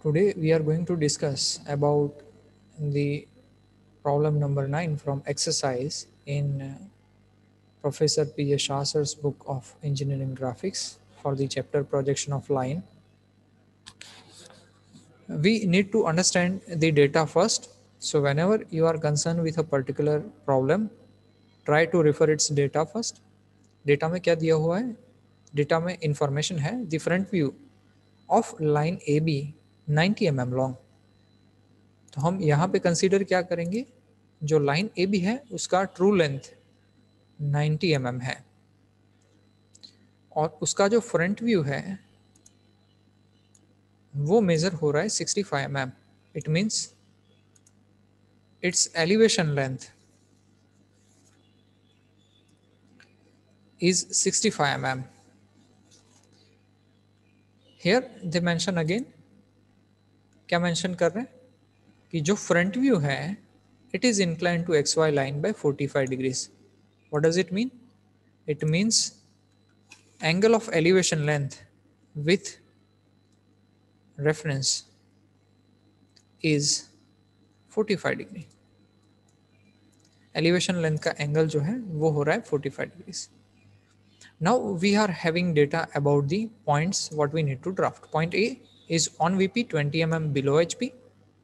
Today we are going to discuss about the problem number 9 from exercise in Professor P. A. Chasser's book of Engineering Graphics for the chapter Projection of Line. We need to understand the data first. So whenever you are concerned with a particular problem, try to refer its data first. Data में क्या दिया हुआ है? Data में information है the front view of line A B 90 mm long. तो हम यहाँ पे कंसीडर क्या करेंगे? जो लाइन ए बी है उसका ट्रू लेंथ 90 mm है और उसका जो फ्रंट व्यू है वो मेजर हो रहा है 65 mm. It means it's elevation length is 65 mm. Here they mention again, क्या मेंशन कर रहे हैं कि जो फ्रंट व्यू है it is inclined to xy line by 45 degrees. What does it mean? It means angle of elevation length with reference is 45 degree. Elevation length का angle जो है वो हो रहा है 45 degrees. Now we are having data about the points what we need to draft. Point A is on VP 20 mm below HP,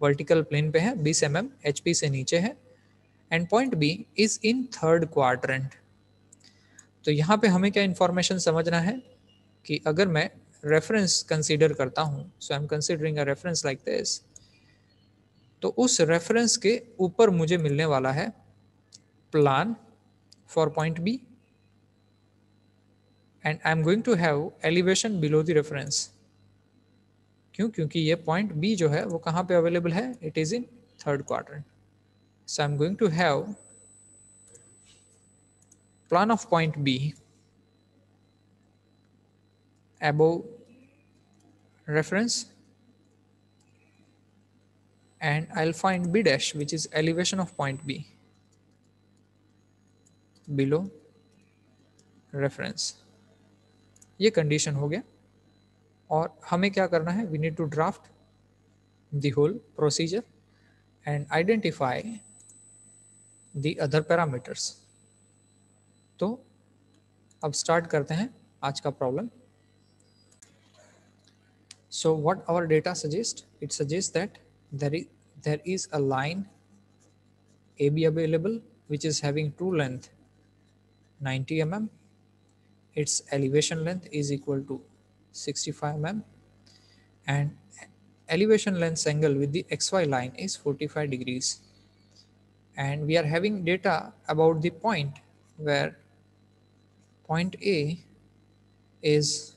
vertical plane पे है 20 mm HP से नीचे है, and point B is in third quadrant. तो यहाँ पे हमें क्या इन्फॉर्मेशन समझना है कि अगर मैं रेफरेंस कंसीडर करता हूँ, so I am considering a reference like this, तो उस रेफरेंस के ऊपर मुझे मिलने वाला है plan for point B and I am going to have elevation below the reference. क्यों? क्योंकि ये पॉइंट बी जो है वो कहाँ पे अवेलेबल है? It is in third quadrant. So I am going to have plan of point B above reference and I'll find b dash which is elevation of point B below reference. ये condition हो गया और हमें क्या करना है? We need to draft the whole procedure and identify the other parameters. तो अब स्टार्ट करते हैं आज का problem. So what our data suggests? It suggests that there is a line AB available which is having true length 90 mm. Its elevation length is equal to 65 mm and elevation length angle with the XY line is 45 degrees. And we are having data about the point where point A is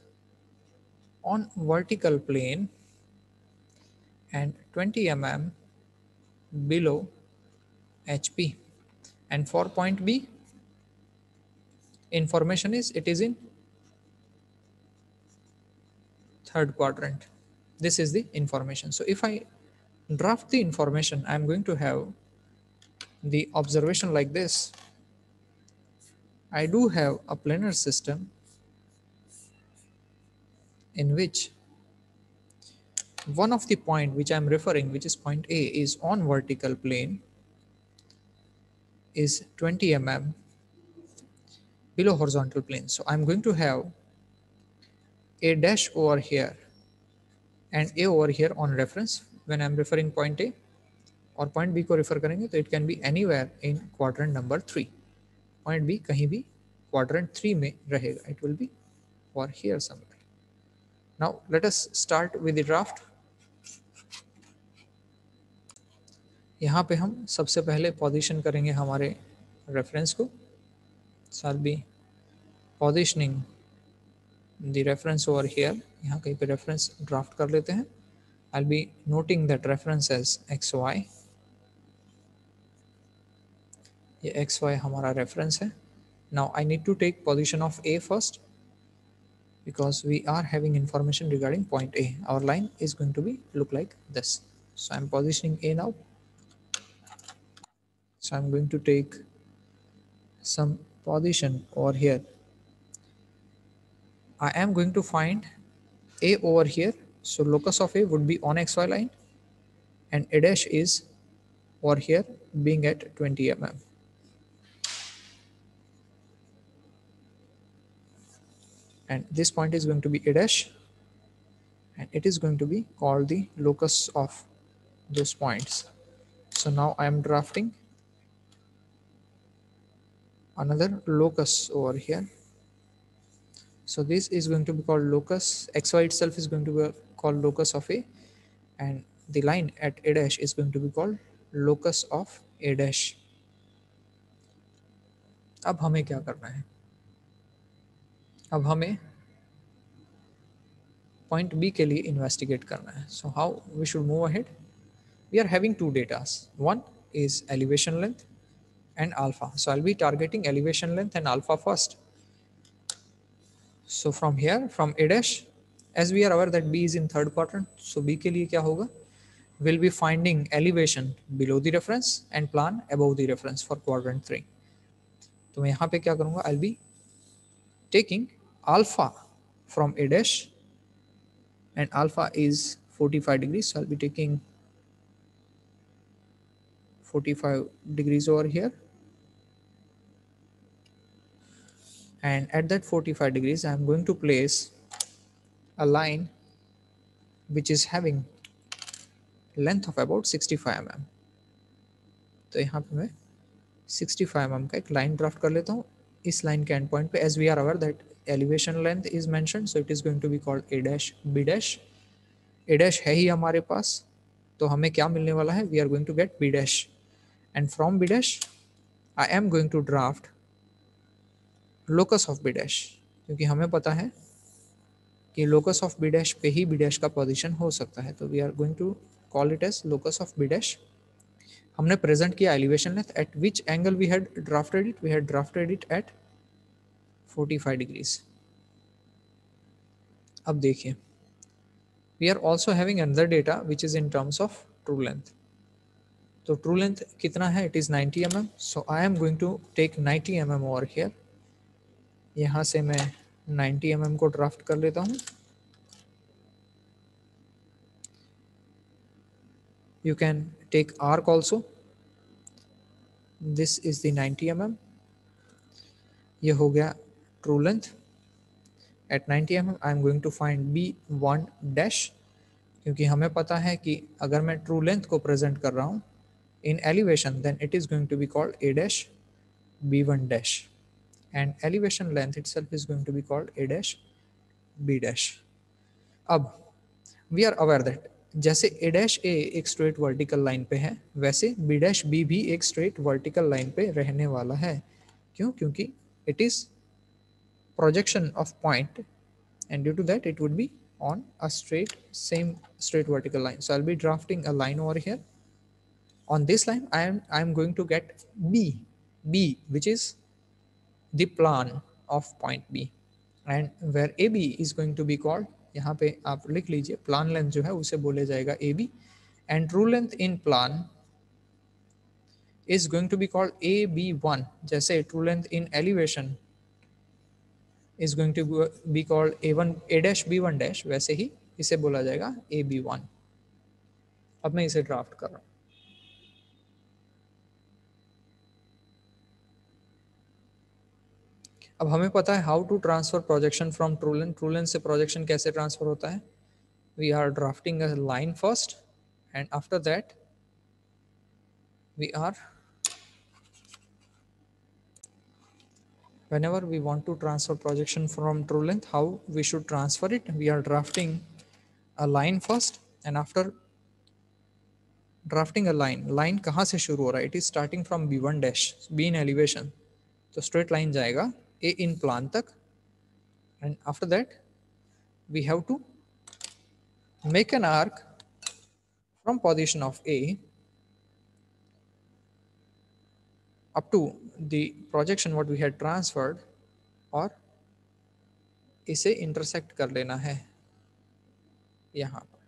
on vertical plane and 20 mm below HP. And for point B, information is it is in third quadrant. This is the information. So if I draft the information, I am going to have the observation like this. I do have a planar system in which one of the point which I am referring, which is point A, is on vertical plane, is 20 mm below horizontal plane. So I am going to have A dash over here and A over here on reference when I am referring point A, और point B को refer करेंगे तो it can be anywhere in quadrant number 3. Point B कहीं भी quadrant 3 में रहेगा. It will be over here somewhere. Now let us start with the draft. यहाँ पे हम सबसे पहले पोजीशन करेंगे हमारे रेफरेंस को. So I'll be positioning the reference over here. यहाँ कहीं पे रेफरेंस ड्राफ्ट कर लेते हैं. I'll be noting that reference as XY. ये XY हमारा रेफरेंस है. Now I need to take position of A first because we are having information regarding point A. Our line is going to be look like this. So I'm positioning A now. So I'm going to take some position over here. I am going to find A over here. So locus of A would be on XY line, and A dash is over here being at 20 mm. And this point is going to be A dash, and it is going to be called the locus of those points. So now I am drafting another locus over here. So this is going to be called locus. XY itself is going to be called locus of A, and the line at A dash is going to be called locus of A dash. अब हमें क्या करना है? अब हमें point B के लिए investigate करना है. So how we should move ahead? We are having two datas. One is elevation length and alpha. So I'll be targeting elevation length and alpha first. So from here, from A dash, as we are aware that B is in third quadrant, so B के लिए क्या होगा? We'll be finding elevation below the reference and plan above the reference for quadrant 3. तो मैं यहाँ पे क्या करूँगा? I'll be taking alpha from A dash, and alpha is 45 degrees. So I'll be taking 45 degrees over here, and at that 45 degrees I am going to place a line which is having length of about 65 mm. तो यहाँ पे मैं 65 mm का एक line draft कर लेता हूँ. इस लाइन के एंड पॉइंट पे, as we are aware that elevation length is mentioned, so it is going to be called A dash B dash. A dash है ही हमारे पास, तो हमें क्या मिलने वाला है? We are going to get B dash, and from B dash I am going to draft locus of B dash, क्योंकि हमें पता है कि लोकस ऑफ बी डैश पे ही बी डैश का पोजीशन हो सकता है. तो we are going to call it as locus of B dash. हमने प्रेजेंट किया elevation length. At which angle we had drafted it? We had drafted it at 45 degrees. अब देखिए, we are also having another data which is in terms of true length. तो true length कितना है? It is 90 mm. So I am going to take 90 mm over here. यहाँ से मैं 90 mm को draft कर लेता हूँ. You can take arc also. This is the 90 mm. ये हो गया true length. At 90 mm I am going to find B1 dash, क्योंकि हमें पता है कि अगर मैं true length को present कर रहा हूँ in elevation, then it is going to be called A dash B1 dash, and elevation length itself is going to be called A dash B dash. अब वी आर अवेयर दैट जैसे ए dash ए एक straight vertical line पे है, वैसे B dash B भी एक straight vertical line पे रहने वाला है. क्यों? क्योंकि it is projection of point, and due to that it would be on a same straight vertical line. So I'll be drafting a line over here. On this line I am going to get B, which is the plan of point B, and where AB is going to be called, यहाँ पे आप लिख लीजिए, plan length जो है उसे बोले जाएगा AB, and true length in plan is going to be called AB1. जैसे true length in elevation is going to be called A1 A dash B1 dash, वैसे ही इसे बोला जाएगा AB1. अब मैं इसे ड्राफ्ट कर रहा हूँ. अब हमें पता है how to transfer projection from true length. True length से प्रोजेक्शन कैसे ट्रांसफर होता है? We are drafting a line first, and after that we are, whenever we want to transfer projection from true length, how we should transfer it? We are drafting a line first, and after drafting a line कहाँ से शुरू हो रहा है? It is starting from B1 dash, B in elevation, तो straight line जाएगा A in plan तक, and after that we have to make an arc from position of A up to the projection what we had transferred, और इसे intersect कर लेना है यहाँ पर.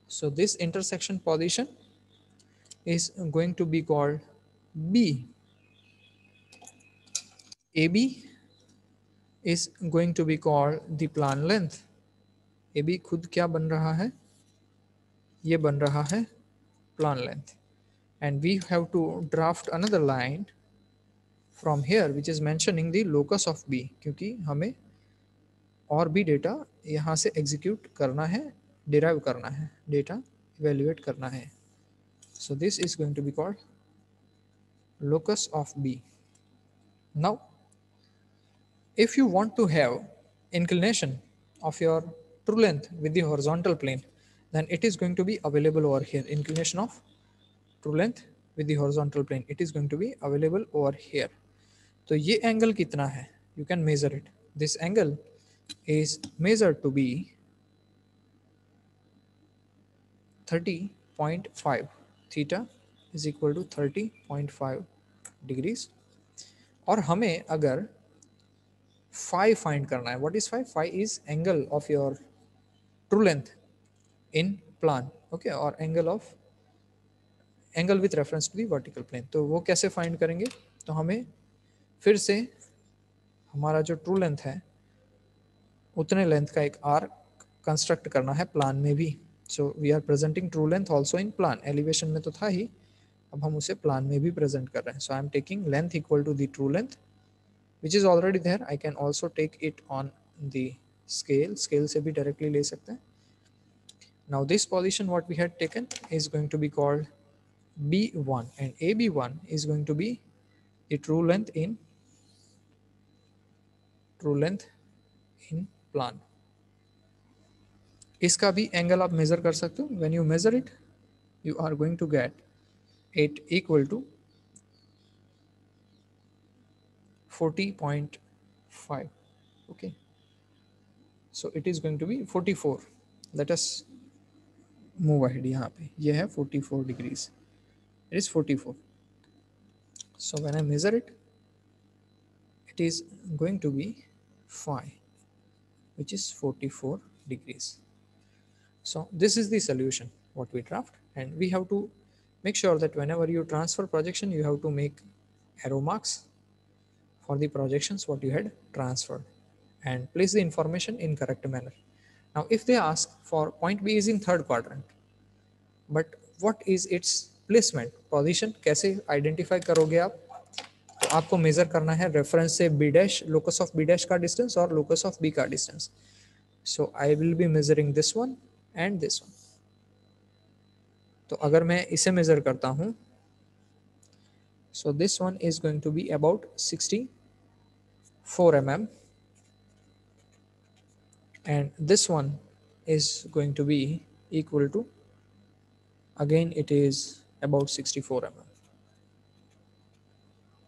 So this intersection position is going to be called B. AB is going to be called the plan length. A B खुद क्या बन रहा है, ये बन रहा है plan length, and we have to draft another line from here which is mentioning the locus of B, क्योंकि हमें और भी डेटा यहाँ से एग्जीक्यूट करना है, डिराइव करना है, डेटा इवेल्युएट करना है. So this is going to be called locus of B. Now, if you want to have inclination of your true length with the horizontal plane, then it is going to be available over here. Inclination of true length with the horizontal plane, it is going to be available over here. तो ये angle कितना है, you can measure it. This angle is measured to be 30.5. Theta is equal to 30.5 degrees. और हमें अगर phi find करना है. What is phi? Phi is angle of your true length in plan, okay, or angle with reference to the vertical plane. तो वो कैसे find करेंगे, तो हमें फिर से हमारा जो true length है उतने लेंथ का एक आर्क कंस्ट्रक्ट करना है प्लान में भी. So we are presenting true length also in plan. Elevation में तो था ही, अब हम उसे प्लान में भी प्रेजेंट कर रहे हैं. So I am taking length equal to the true length which is already there. I can also take it on the scale से भी directly ले सकते हैं. Now this position what we had taken is going to be called B1, and AB1 is going to be the true length in plan. इसका भी angle आप major कर सकते हो. When you measure it, you are going to get it equal to 40.5. okay, so it is going to be 44. Let us move ahead. यहाँ पे ये है 44 degrees. It is 44. So when I measure it, it is going to be phi, which is 44 degrees. So this is the solution what we draft, and we have to make sure that whenever you transfer projection, you have to make arrow marks for the projections what you had transferred and place the information in correct manner. Now if they ask for point B is in third quadrant, but what is its placement position, कैसे identify करोगे आप, तो आपको major करना है reference से B dash, locus of B dash का distance और लोकस ऑफ बी का distance. So I will be measuring this one and this one. तो अगर मैं इसे मेजर करता हूँ, so this one is going to be about 64 mm and this one is going to be equal to, again it is about 64 mm.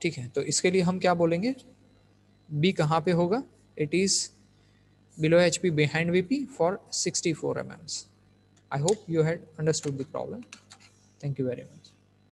ठीक है, तो इसके लिए हम क्या बोलेंगे, B कहाँ पे होगा, it is below HP behind VP for 64 mm. I hope you had understood the problem. Thank you very much.